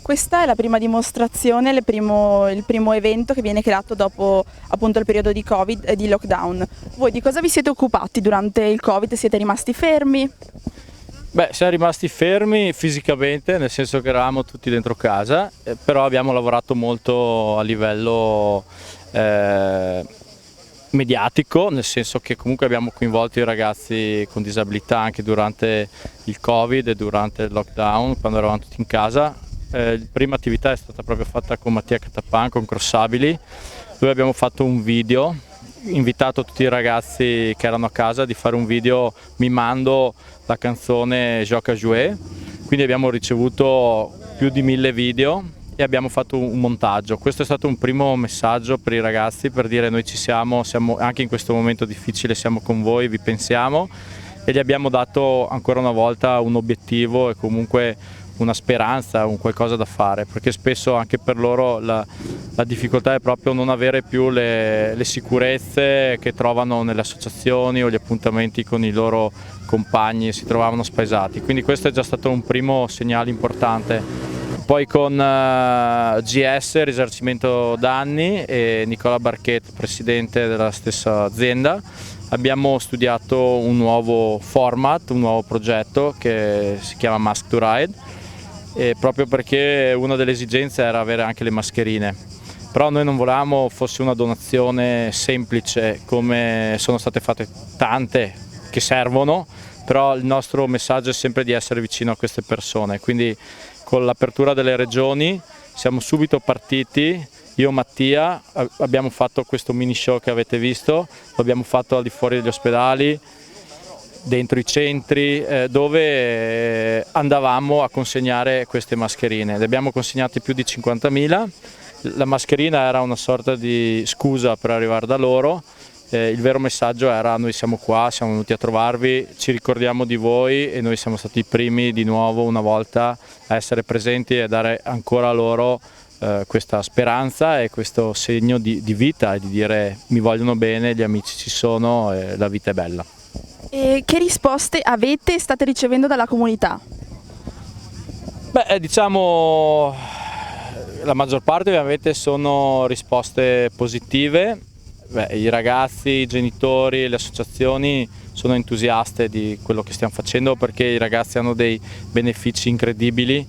Questa è la prima dimostrazione, il primo evento che viene creato dopo appunto il periodo di Covid e di lockdown. Voi di cosa vi siete occupati durante il Covid? Siete rimasti fermi? Beh, siamo rimasti fermi fisicamente, nel senso che eravamo tutti dentro casa, però abbiamo lavorato molto a livello mediatico, nel senso che comunque abbiamo coinvolto i ragazzi con disabilità anche durante il Covid e durante il lockdown, quando eravamo tutti in casa. La prima attività è stata proprio fatta con Mattia Catapan, con Crossabili, dove abbiamo fatto un video, invitato tutti i ragazzi che erano a casa di fare un video mimando la canzone Joc à jouer, quindi abbiamo ricevuto più di 1000 video e abbiamo fatto un montaggio. Questo è stato un primo messaggio per i ragazzi, per dire noi ci siamo anche in questo momento difficile, siamo con voi, vi pensiamo, e gli abbiamo dato ancora una volta un obiettivo e comunque una speranza, un qualcosa da fare, perché spesso anche per loro la difficoltà è proprio non avere più le sicurezze che trovano nelle associazioni o gli appuntamenti con i loro compagni, si trovavano spaesati, quindi questo è già stato un primo segnale importante. Poi con GS, Risarcimento Danni, e Nicola Barchet, presidente della stessa azienda, abbiamo studiato un nuovo format, un nuovo progetto che si chiama Mask to Ride, proprio perché una delle esigenze era avere anche le mascherine. Però noi non volevamo fosse una donazione semplice come sono state fatte tante che servono, però il nostro messaggio è sempre di essere vicino a queste persone, quindi con l'apertura delle regioni siamo subito partiti. Io e Mattia abbiamo fatto questo mini show che avete visto, lo abbiamo fatto al di fuori degli ospedali, dentro i centri, dove andavamo a consegnare queste mascherine. Ne abbiamo consegnate più di 50.000, la mascherina era una sorta di scusa per arrivare da loro, il vero messaggio era: noi siamo qua, siamo venuti a trovarvi, ci ricordiamo di voi e noi siamo stati i primi di nuovo una volta a essere presenti e dare ancora loro questa speranza e questo segno di vita e di dire mi vogliono bene, gli amici ci sono e la vita è bella. E che risposte avete e state ricevendo dalla comunità? Beh, diciamo la maggior parte ovviamente sono risposte positive. Beh, i ragazzi, i genitori, le associazioni sono entusiaste di quello che stiamo facendo, perché i ragazzi hanno dei benefici incredibili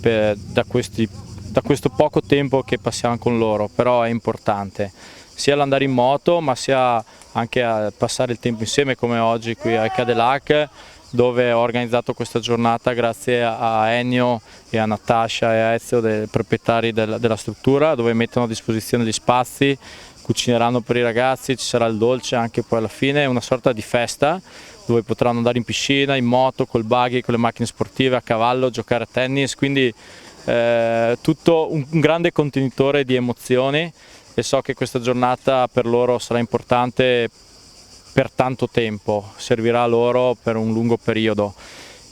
da questo poco tempo che passiamo con loro, però è importante sia l'andare in moto ma sia anche a passare il tempo insieme, come oggi qui a Cadillac, dove ho organizzato questa giornata grazie a Ennio e a Natascia e a Ezio, dei proprietari della struttura, dove mettono a disposizione gli spazi, cucineranno per i ragazzi, ci sarà il dolce anche poi alla fine, è una sorta di festa dove potranno andare in piscina, in moto, col buggy, con le macchine sportive, a cavallo, giocare a tennis, quindi tutto un grande contenitore di emozioni, e so che questa giornata per loro sarà importante per tanto tempo, servirà a loro per un lungo periodo,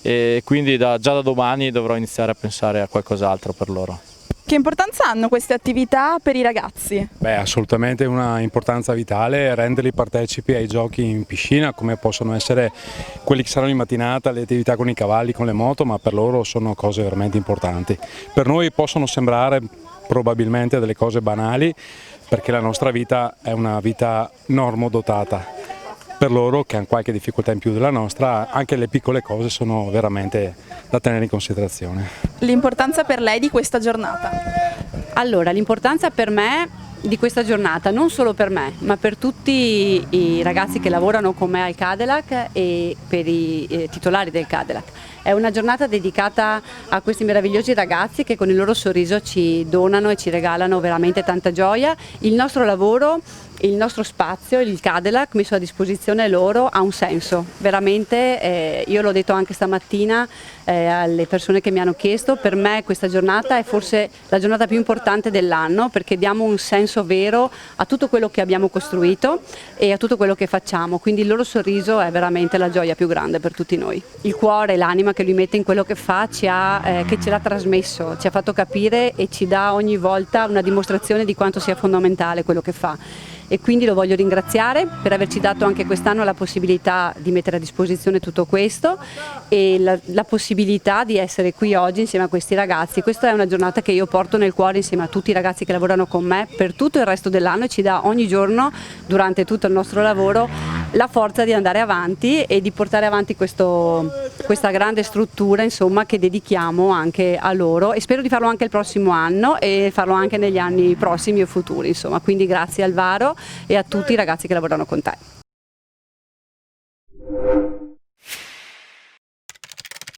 e quindi già da domani dovrò iniziare a pensare a qualcos'altro per loro. Che importanza hanno queste attività per i ragazzi? Beh, assolutamente una importanza vitale, renderli partecipi ai giochi in piscina, come possono essere quelli che saranno in mattinata, le attività con i cavalli, con le moto, ma per loro sono cose veramente importanti. Per noi possono sembrare probabilmente delle cose banali, perché la nostra vita è una vita normodotata. Per loro, che hanno qualche difficoltà in più della nostra, anche le piccole cose sono veramente da tenere in considerazione. L'importanza per lei di questa giornata? Allora, l'importanza per me di questa giornata, non solo per me, ma per tutti i ragazzi che lavorano con me al Cadillac e per i titolari del Cadillac. È una giornata dedicata a questi meravigliosi ragazzi che con il loro sorriso ci donano e ci regalano veramente tanta gioia. Il nostro lavoro, il nostro spazio, il Cadillac messo a disposizione loro ha un senso, veramente, io l'ho detto anche stamattina alle persone che mi hanno chiesto, per me questa giornata è forse la giornata più importante dell'anno, perché diamo un senso vero a tutto quello che abbiamo costruito e a tutto quello che facciamo, quindi il loro sorriso è veramente la gioia più grande per tutti noi. Il cuore e l'anima che lui mette in quello che fa che ce l'ha trasmesso, ci ha fatto capire e ci dà ogni volta una dimostrazione di quanto sia fondamentale quello che fa. e quindi lo voglio ringraziare per averci dato anche quest'anno la possibilità di mettere a disposizione tutto questo e la possibilità di essere qui oggi insieme a questi ragazzi. Questa è una giornata che io porto nel cuore insieme a tutti i ragazzi che lavorano con me per tutto il resto dell'anno e ci dà ogni giorno, durante tutto il nostro lavoro, la forza di andare avanti e di portare avanti questa grande struttura, insomma, che dedichiamo anche a loro, e spero di farlo anche il prossimo anno e farlo anche negli anni prossimi e futuri, insomma. Quindi grazie Alvaro e a tutti i ragazzi che lavorano con te.